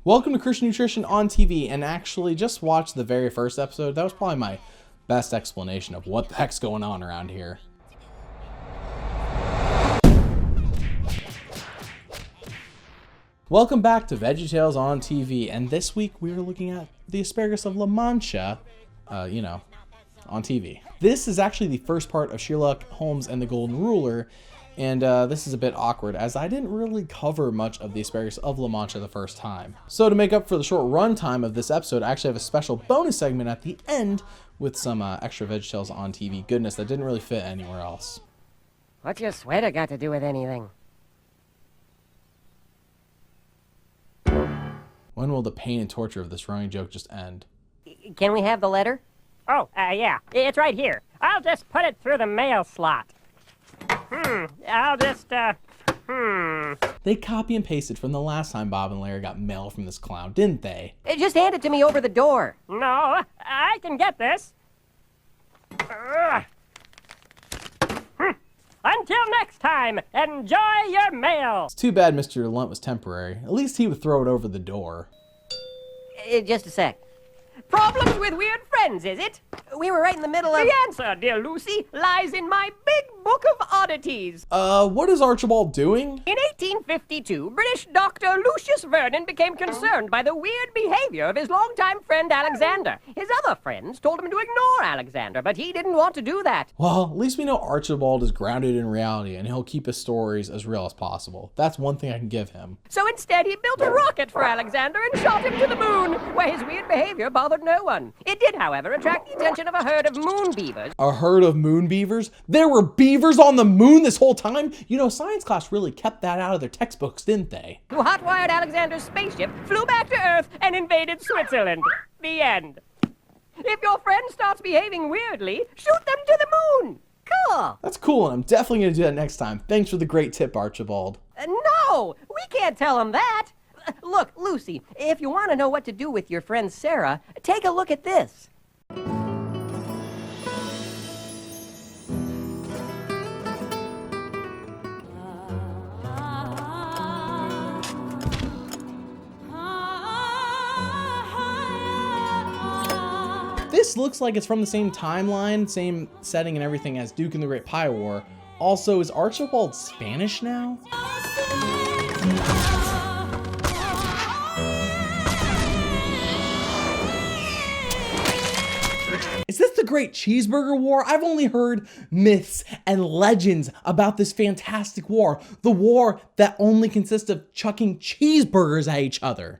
Welcome to Christian Nutrition on TV, and actually just watch the very first episode. That was probably my best explanation of what the heck's going on around here. Welcome back to VeggieTales on TV, and this week we are looking at the Asparagus of LaMancha, on TV. This is actually the first part of Sherlock Holmes and the Golden Ruler, and this is a bit awkward as I didn't really cover much of the Asparagus of LaMancha the first time. So to make up for the short runtime of this episode, I actually have a special bonus segment at the end with some extra VeggieTales on TV goodness that didn't really fit anywhere else. What's your sweater got to do with anything? When will the pain and torture of this running joke just end? Can we have the letter? Oh, yeah. It's right here. I'll just put it through the mail slot. I'll just, They copy and pasted from the last time Bob and Larry got mail from this clown, didn't they? Just hand it to me over the door. No, I can get this. Until next time, enjoy your mail. It's too bad Mr. Lunt was temporary. At least he would throw it over the door. Just a sec. Problems with weird friends, is it? We were right in the middle of... The answer, dear Lucy, lies in my big book of oddities. What is Archibald doing? In 1852, British Dr. Lucius Vernon became concerned by the weird behavior of his longtime friend Alexander. His other friends told him to ignore Alexander, but he didn't want to do that. Well, at least we know Archibald is grounded in reality and he'll keep his stories as real as possible. That's one thing I can give him. So instead, he built a rocket for Alexander and shot him to the moon, where his weird behavior bothered no one. It did, however, attract the attention of a herd of moon beavers. A herd of moon beavers? There were beavers on the moon this whole time? You know, science class really kept that out of their textbooks, didn't they? Who hot-wired Alexander's spaceship, flew back to Earth, and invaded Switzerland. The end. If your friend starts behaving weirdly, shoot them to the moon. Cool. That's cool, and I'm definitely going to do that next time. Thanks for the great tip, Archibald. No, we can't tell him that. Look, Lucy, if you want to know what to do with your friend Sarah, take a look at this. This looks like it's from the same timeline, same setting and everything as Duke and the Great Pie War. Also, is Archibald Spanish now? Is this the Great Cheeseburger War? I've only heard myths and legends about this fantastic war. The war that only consists of chucking cheeseburgers at each other.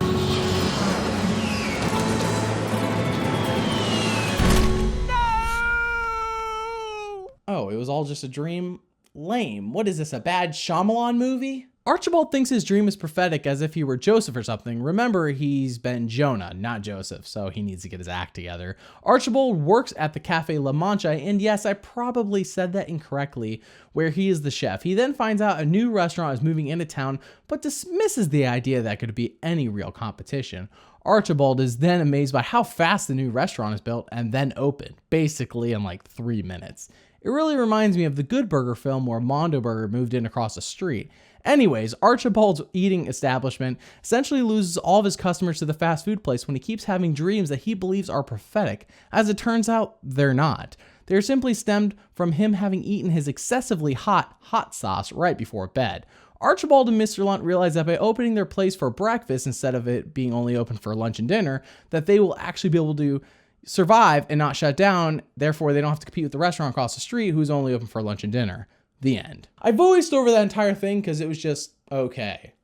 Oh, it was all just a dream? Lame. What is this, a bad Shyamalan movie? Archibald thinks his dream is prophetic as if he were Joseph or something. Remember, he's been Jonah, not Joseph, so he needs to get his act together. Archibald works at the Cafe LaMancha, and yes, I probably said that incorrectly, where he is the chef. He then finds out a new restaurant is moving into town, but dismisses the idea that could be any real competition. Archibald is then amazed by how fast the new restaurant is built and then opened, basically in like 3 minutes. It really reminds me of the Good Burger film where Mondo Burger moved in across the street. Anyways, Archibald's eating establishment essentially loses all of his customers to the fast food place when he keeps having dreams that he believes are prophetic. As it turns out, they're not. They're simply stemmed from him having eaten his excessively hot sauce right before bed. Archibald and Mr. Lunt realize that by opening their place for breakfast instead of it being only open for lunch and dinner, that they will actually be able to survive and not shut down. Therefore, they don't have to compete with the restaurant across the street who's only open for lunch and dinner. The end. I voiced over that entire thing because it was just okay.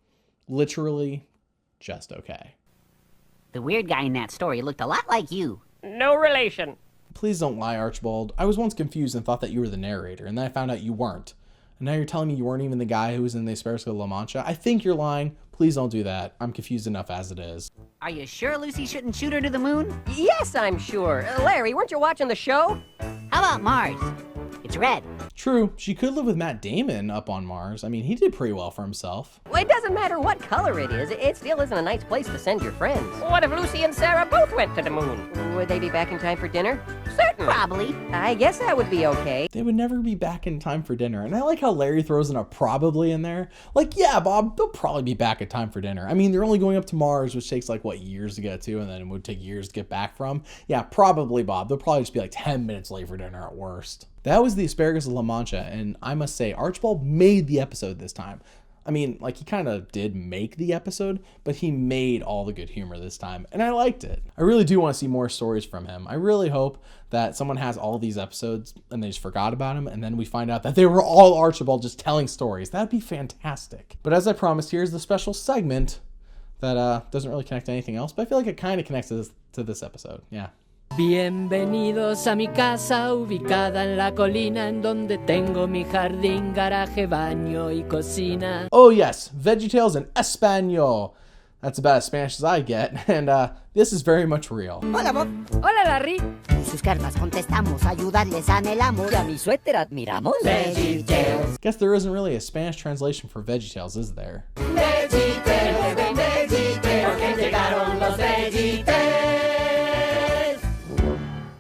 Literally, just okay. The weird guy in that story looked a lot like you. No relation. Please don't lie, Archibald. I was once confused and thought that you were the narrator, and then I found out you weren't. And now you're telling me you weren't even the guy who was in the Asparagus of LaMancha? I think you're lying. Please don't do that. I'm confused enough as it is. Are you sure Lucy shouldn't shoot her to the moon? Yes, I'm sure. Larry, weren't you watching the show? How about Mars? It's red. True, she could live with Matt Damon up on Mars. I mean, he did pretty well for himself. Well, it doesn't matter what color it is. It still isn't a nice place to send your friends. What if Lucy and Sarah both went to the moon? Would they be back in time for dinner? Martin? Probably. I guess that would be okay. They would never be back in time for dinner. And I like how Larry throws in a probably in there. Like, yeah, Bob, they'll probably be back in time for dinner. I mean, they're only going up to Mars, which takes like, what, years to get to, and then it would take years to get back from. Yeah, probably, Bob. They'll probably just be like 10 minutes late for dinner at worst. That was the Asparagus of LaMancha, and I must say, Archibald made the episode this time. I mean, like, he kind of did make the episode, but he made all the good humor this time, and I liked it. I really do want to see more stories from him. I really hope that someone has all these episodes and they just forgot about him, and then we find out that they were all Archibald just telling stories. That'd be fantastic. But as I promised, here's the special segment that doesn't really connect to anything else, but I feel like it kind of connects to this episode. Yeah. Bienvenidos a mi casa ubicada en la colina en donde tengo mi jardín, garaje, baño y cocina. Oh yes, VeggieTales in Espanol. That's about as Spanish as I get, and this is very much real. Hola, Bob. Hola, Larry. En sus cartas contestamos, ayudarles anhelamos. Y a mi suéter admiramos. VeggieTales. Guess there isn't really a Spanish translation for VeggieTales, is there? VeggieTales, ven VeggieTales, porque llegaron los VeggieTales.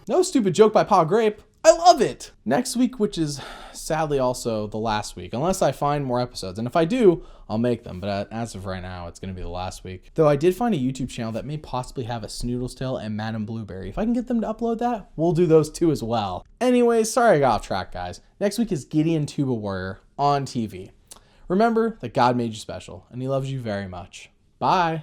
No stupid joke by Pa Grape. I love it! Next week, which is sadly also the last week, unless I find more episodes. And if I do, I'll make them. But as of right now, it's going to be the last week. Though I did find a YouTube channel that may possibly have a Snoodles Tale and Madame Blueberry. If I can get them to upload that, we'll do those too as well. Anyways, sorry I got off track, guys. Next week is Gideon Tuba Warrior on TV. Remember that God made you special, and he loves you very much. Bye!